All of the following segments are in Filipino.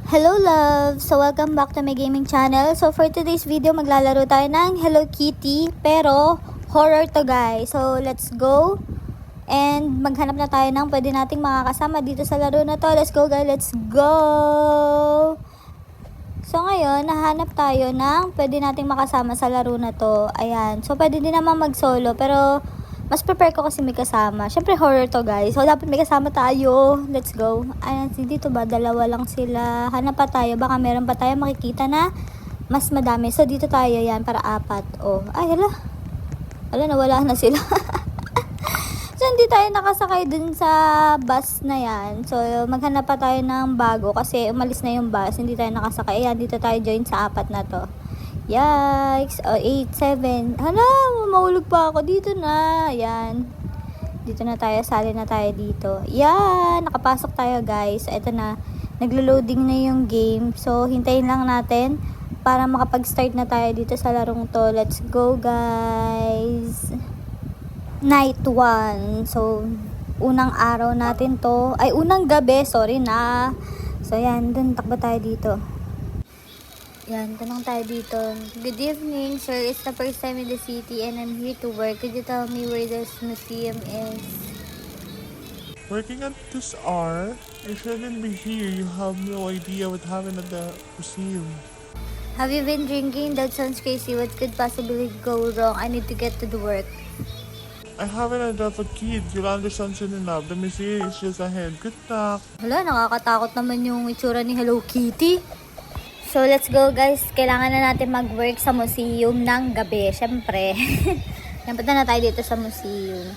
Hello love! So welcome back to my gaming channel. So for today's video, maglalaro tayo ng Hello Kitty, pero horror to guys. So let's go. And maghanap na tayo ng pwede nating makakasama dito sa laro na to. Let's go guys, let's go! So ngayon, nahanap tayo ng pwede nating makasama sa laro na to. Ayan. So pwede din naman mag-solo, pero mas prepare ko kasi may kasama. Syempre horror to guys. So dapat may kasama tayo. Let's go. Ayan, dito ba? Dalawa lang sila. Hanap pa tayo. Baka meron pa tayo makikita na mas madami. So dito tayo yan para apat. Oh, ay hala. Hala, nawala na sila. So hindi tayo nakasakay dun sa bus na yan. So maghanap pa tayo ng bago kasi umalis na yung bus. Hindi tayo nakasakay. Ayan, dito tayo join sa apat na to. Yikes! 8, 7. Hala, mahulog pa ako. Dito na. Ayan. Dito na tayo. Sali na tayo dito. Yan! Nakapasok tayo guys. Ito na. Naglo-loading na yung game. So, hintayin lang natin para makapag-start na tayo dito sa larong to. Let's go guys! Night 1. So, unang araw natin to. Ay, unang gabi. Sorry na. So, yan. Dun, takbo tayo dito. Yan, tanong tayo dito. Good evening, sir. It's the first time in the city and I'm here to work. Could you tell me where this museum is? Working at this hour? You shouldn't be here. You have no idea what happened at the museum. Have you been drinking? That sounds crazy. What could possibly go wrong? I need to get to the work. I haven't enough a kid. You'll understand soon enough. The museum is just ahead. Good luck. Hala, nakakatakot naman yung itsura ni Hello Kitty. So, let's go guys. Kailangan na natin mag-work sa museum ng gabi. Siyempre. Yan, punta na tayo dito sa museum.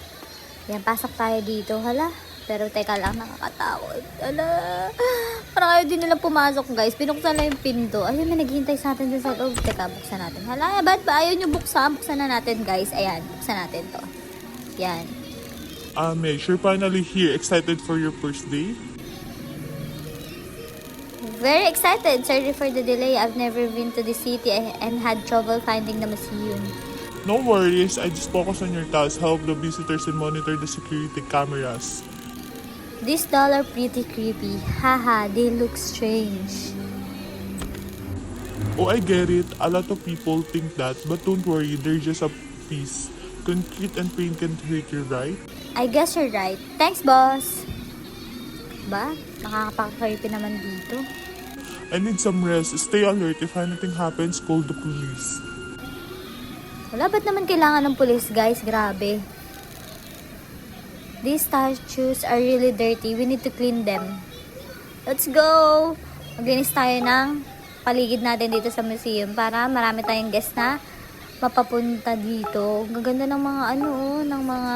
Yan, pasok tayo dito. Hala. Pero teka lang, nakakatakot. Hala. Parang ayaw din nila pumasok guys. Pinuksan na yung pinto. Ayun, may naghihintay sa atin dun sa loob. Teka, buksan natin. Hala, ba't ba ayaw nyo buksan? Buksan na natin guys. Ayan, buksan natin to. Yan. May, you're finally here. Excited for your first day? Very excited. Sorry for the delay. I've never been to the city and had trouble finding the museum. No worries. I just focus on your task. Help the visitors and monitor the security cameras. These dolls are pretty creepy. Haha, they look strange. Oh, I get it. A lot of people think that, but don't worry. They're just a piece. Concrete and paint can hurt you, right? I guess you're right. Thanks, boss. Ba? Nakakapag-creepy naman dito. I need some rest. Stay alert. If anything happens, call the police. Wala, ba't naman kailangan ng police, guys? Grabe. These statues are really dirty. We need to clean them. Let's go! Maglinis tayo ng paligid natin dito sa museum para marami tayong guests na mapapunta dito. Gaganda ng mga ng mga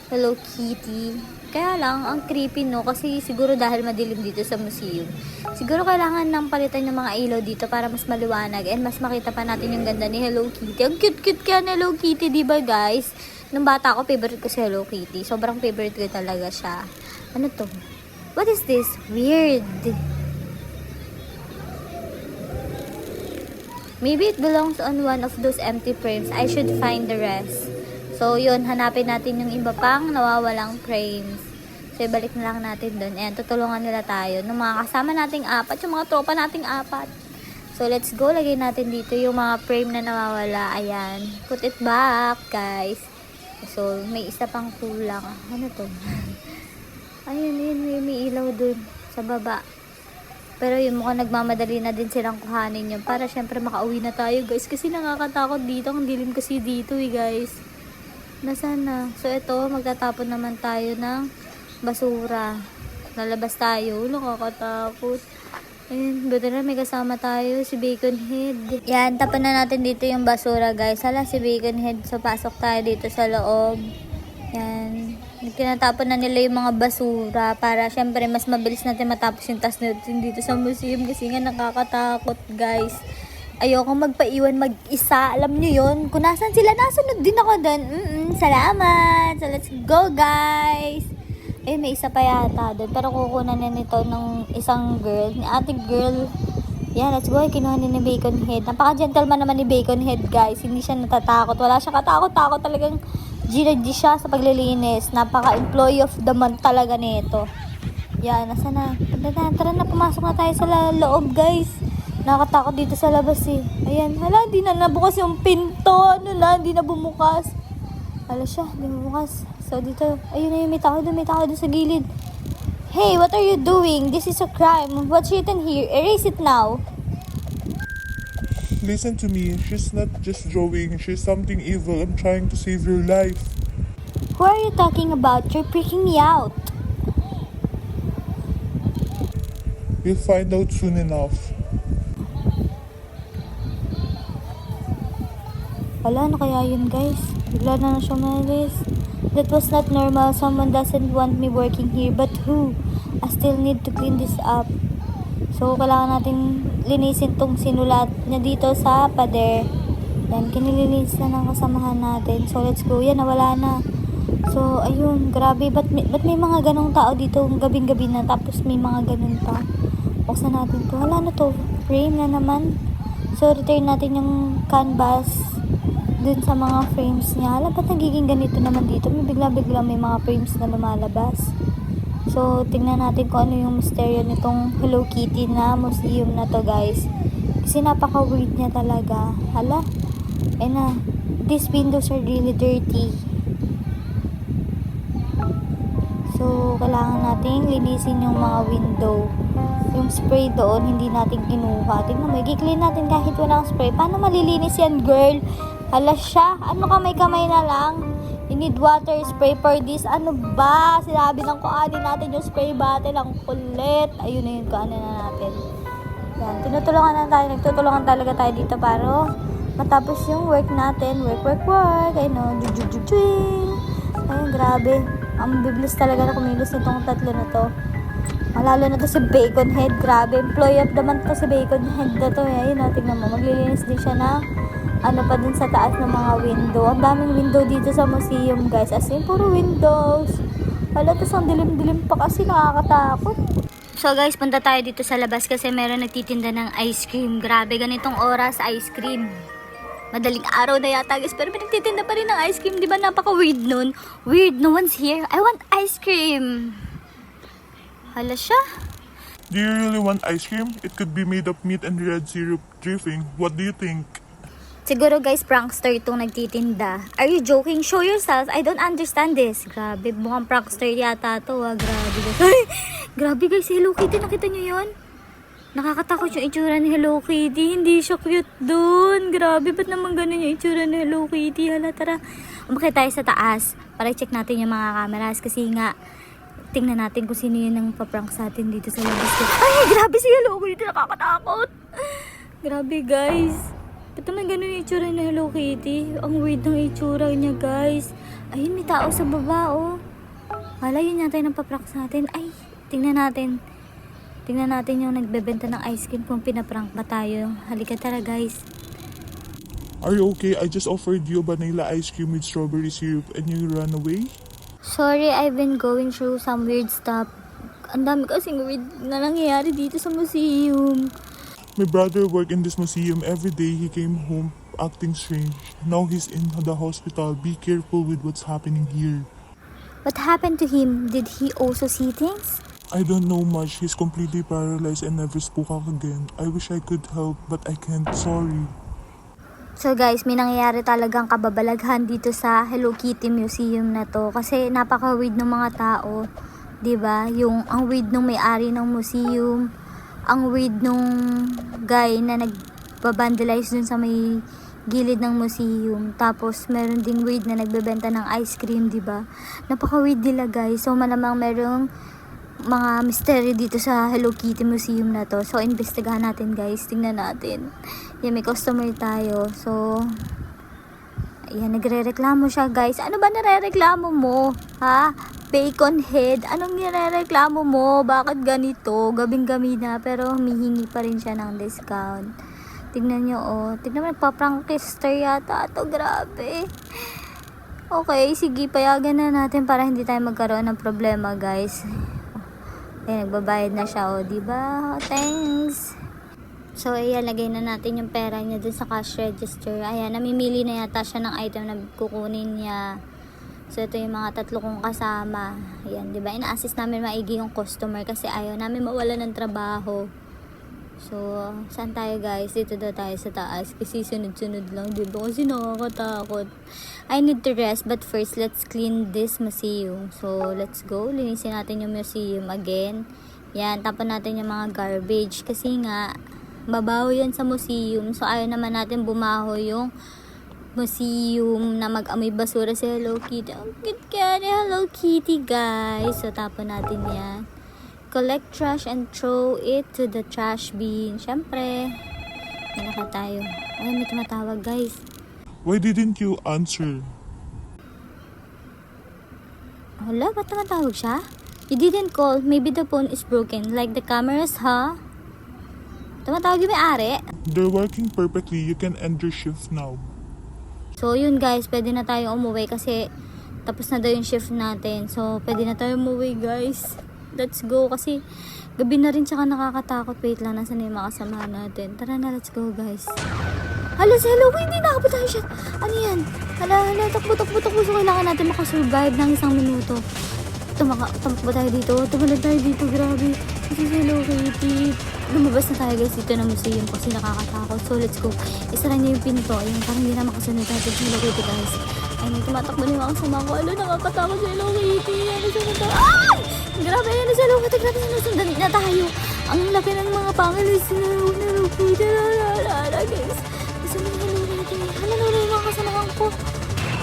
Hello Kitty. Kaya lang, ang creepy no, kasi siguro dahil madilim dito sa museum. Siguro kailangan nang palitan ng mga ilaw dito para mas maliwanag and mas makita pa natin yung ganda ni Hello Kitty. Ang cute-cute kaya ni Hello Kitty, diba guys? Nung bata ako, favorite ko si Hello Kitty. Sobrang favorite ko talaga siya. Ano to? What is this? Weird. Maybe it belongs on one of those empty frames. I should find the rest. So, yun, hanapin natin yung iba pang nawawalang frames. So, ibalik na lang natin doon. Ayan, tutulungan nila tayo. Ng mga kasama nating apat, yung mga tropa nating apat. So, let's go. Lagay natin dito yung mga frame na nawawala. Ayan. Put it back, guys. So, may isa pang kulang. Ano to? Ayun, may ilaw doon sa baba. Pero yung mukhang nagmamadali na din silang kuhanin yun. Para syempre makauwi na tayo, guys. Kasi nakakatakot dito. Ang dilim kasi dito, guys. Nasaan na? So, ito, magtatapon naman tayo ng basura. Lalabas tayo. Nakakatakot. Ayun, buti na may kasama tayo, si Bacon Head. Yan, tapon na natin dito yung basura, guys. Hala, si Bacon Head. So, pasok tayo dito sa loob. Yan. Tinatapon na nila yung mga basura para, syempre, mas mabilis natin matapos yung task natin dito sa museum kasi nga nakakatakot, guys. Ayoko magpaiwan mag-isa. Alam nyo yun. Kung nasan sila, nasunod din ako doon. Salamat. So, let's go, guys. Eh, may isa pa yata doon. Pero kukunan na nito ng isang girl. Ni ate girl. Yan, let's go. Kinuha ni Bacon Head. Napaka-gentleman naman ni Bacon Head, guys. Hindi siya natatakot. Wala siyang katakot-takot. Talagang G siya sa paglilinis. Napaka-employee of the month talaga nito. Yan, nasa na? Tara na, pumasok na tayo sa loob, guys. Nakakatakot dito sa labas eh. Ayan, hala, di na nabukas yung pinto. Ano na, di na bumukas. Hala siya, di bumukas. So dito, ayun na yung may tao doon sa gilid. Hey, what are you doing? This is a crime. What's written here? Erase it now. Listen to me. She's not just drawing. She's something evil. I'm trying to save your life. Who are you talking about? You're freaking me out. You'll find out soon enough. Wala, ano kaya yun, guys? Bigla na siya umalis. That was not normal. Someone doesn't want me working here. But who? I still need to clean this up. So, kailangan natin linisin tong sinulat niya dito sa pader. Yan, kinilinis na ng kasamahan natin. So, let's go. Yan, nawala na. So, ayun, grabe. Ba't may mga ganong tao dito gabing-gabi na, tapos may mga ganon pa? Buksan natin to. Wala na to. Frame na naman. So, return natin yung canvas dun sa mga frames niya. Hala, ba't nagiging ganito naman dito? May bigla-bigla may mga frames na lumalabas. So, tingnan natin kung ano yung misteryo nitong Hello Kitty na museum na to, guys. Kasi napaka-weird niya talaga. Hala, na, these windows are really dirty. So, kailangan natin linisin yung mga window. Yung spray doon, hindi natin kinuha. Tingnan mo, i-clean natin kahit walang spray. Paano malilinis yan, girl? Hala siya, ano kamay-kamay na lang? You need water spray for this. Ano ba? Sinabi ng kuanin natin yung spray bottle. Ang kulit. Ayun na yun, kuanin na natin. Yan, tinutulungan na tayo. Nagtutulungan talaga tayo dito para matapos yung work natin. Work. Ayun o, ayun, grabe. Ang biblis talaga na kumilos nitong tatlo na to. Malalo na to si Bacon Head. Grabe, employee of the month to si Bacon Head na to. Ayun o, tingnan mo. Maglilinis din siya na ano pa dun sa taas ng mga window. Ang daming window dito sa museum, guys. As in, puro windows. Hala, tas ang dilim-dilim pa kasi nakakatakot. So guys, punta tayo dito sa labas kasi meron nagtitinda ng ice cream. Grabe, ganitong oras, ice cream. Madaling araw na yata, guys. Pero nagtitinda pa rin ng ice cream. Di ba napaka-weird nun? Weird, no one's here. I want ice cream. Hala siya. Do you really want ice cream? It could be made of meat and red syrup dripping. What do you think? Siguro guys, prankster itong nagtitinda. Are you joking? Show yourself. I don't understand this. Grabe, mukhang prankster yata to. Grabe guys. Ay! Grabe guys, si Hello Kitty. Nakita nyo yun? Nakakatakot yung itsura ni Hello Kitty. Hindi siya cute dun. Grabe, ba't naman ganun yung itsura ni Hello Kitty? Hala, tara. Umakit tayo sa taas para check natin yung mga cameras. Kasi nga, tingnan natin kung sino yun ang paprank sa atin dito sa labas. Ay, grabe si Hello Kitty. Nakakatakot. Grabe guys. Ba't naman ganun yung itsura ni Hello Kitty? Ang weird ng itsura niya, guys. Ayun, may tao sa baba, oh. Hala, yun yata yung napaprank sa atin. Ay, tingnan natin. Tingnan natin yung nagbebenta ng ice cream kung pinaprank ba tayo. Halika, tara, guys. Are you okay? I just offered you vanilla ice cream with strawberry syrup and you ran away? Sorry, I've been going through some weird stuff. Ang dami kasing weird na nangyayari dito sa museum. My brother worked in this museum every day. He came home acting strange. Now he's in the hospital. Be careful with what's happening here. What happened to him? Did he also see things? I don't know much. He's completely paralyzed and never spoke up again. I wish I could help, but I can't. Sorry. So guys, may nangyayari talagang kababalaghan dito sa Hello Kitty Museum na to. Kasi napaka-weird ng mga tao. 'Di ba? Yung ang weird ng may-ari ng museum. Ang weird nung guy na nagbabandalize dun sa may gilid ng museum. Tapos, meron ding weird na nagbebenta ng ice cream, diba? Napaka-weird nila, guys. So, malamang merong mga mystery dito sa Hello Kitty Museum na to. So, investigahan natin, guys. Tingnan natin. Yan, may customer tayo. So, ayan, nagre-reklamo siya, guys. Ano ba nare-reklamo mo? Ha? Bacon Head, anong nirereklamo mo? Bakit ganito? Gabing-gabi na, pero humihingi pa rin siya ng discount. Tignan nyo, oh. Tignan mo, nagpa-prankster yata. Ito, grabe. Okay, sige, payagan na natin para hindi tayo magkaroon ng problema, guys. Ayan, nagbabayad na siya, oh. Diba? Thanks. So, ayan, lagay na natin yung pera niya dun sa cash register. Ayan, namimili na yata siya ng item na kukunin niya. So, ito yung mga tatlo kong kasama. Ayan, di ba? Ina-assist namin maigi yung customer kasi ayaw namin mawala ng trabaho. So, saan tayo guys? Dito daw tayo sa taas kasi sunod-sunod lang, di ba? Kasi nakakatakot. I need to rest but first, let's clean this museum. So, let's go. Linisin natin yung museum again. Yan, tapon natin yung mga garbage kasi nga, babaho yan sa museum. So, ayaw naman natin bumaho yung museum na mag-amoy basura si Hello Kitty. Ang cute kaya ni Hello Kitty, guys. So, tapon natin yan. Collect trash and throw it to the trash bin. Siyempre, may naka tayo. Ay, may tumatawag, guys. Why didn't you answer? Hala, ba't tumatawag siya? You didn't call. Maybe the phone is broken. Like the cameras, ha? Tumatawag yung may-ari. They're working perfectly. You can end your shift now. So, yun guys, pwede na tayo umuwi kasi tapos na daw yung shift natin. So, pwede na tayo umuwi, guys. Let's go kasi gabi na rin tsaka nakakatakot. Wait lang, nasa na yung mga kasamahan natin. Tara na, let's go, guys. Hala, si Hello Kitty, nakapot tayo siya. Ano yan? Hala, takbo. So, kailangan natin makasurvive ng 1 minuto. Tumakbo tayo dito. Tumalad tayo dito, grabe. Kasi si Hello Kitty. Lumabas na tayo guys dito ng museum kasi nakakatakot. So, let's go. Isara niya yung pinto. Ayun, parang hindi na makasunod natin si Hello Kitty, guys. Ayun, tumatakbo na yung mga kasama ko. Alo, nakakatakot si Hello Kitty. Ano sa nito? Ay! Grabe, ano sa Hello Kitty. Grabe, sinusundan na tayo. Ang laki ng mga pangalis na Hello Kitty. Hala, guys. Kasi may Hello Kitty. Hala, yung mga kasamahan ko.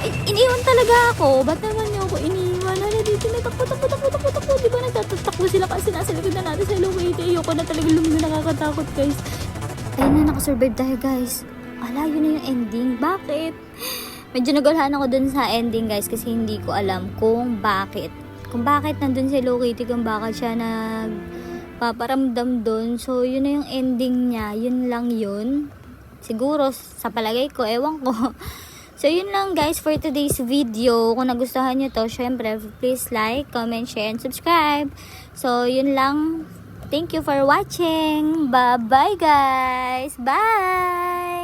Ay, iniwan talaga ako. Ba't naman niyo ako iniwan? Hala, dito na takbo. Di ba nagtatakbo sila kasi nasa likod na natin sa Hello Kitty. Ayoko na talaga lumingo, nakakatakot, guys. Ayun na, nakasurvive tayo, guys. Ala, yun na yung ending. Bakit? Medyo nagulhan ako dun sa ending, guys, kasi hindi ko alam kung bakit. Kung bakit nandun si Hello Kitty, kung bakit siya nagpaparamdam dun. So, yun na yung ending niya. Yun lang yun. Siguro, sa palagay ko, ewan ko. So, yun lang guys for today's video. Kung nagustuhan nyo to, syempre, please like, comment, share, and subscribe. So, yun lang. Thank you for watching. Bye-bye guys. Bye!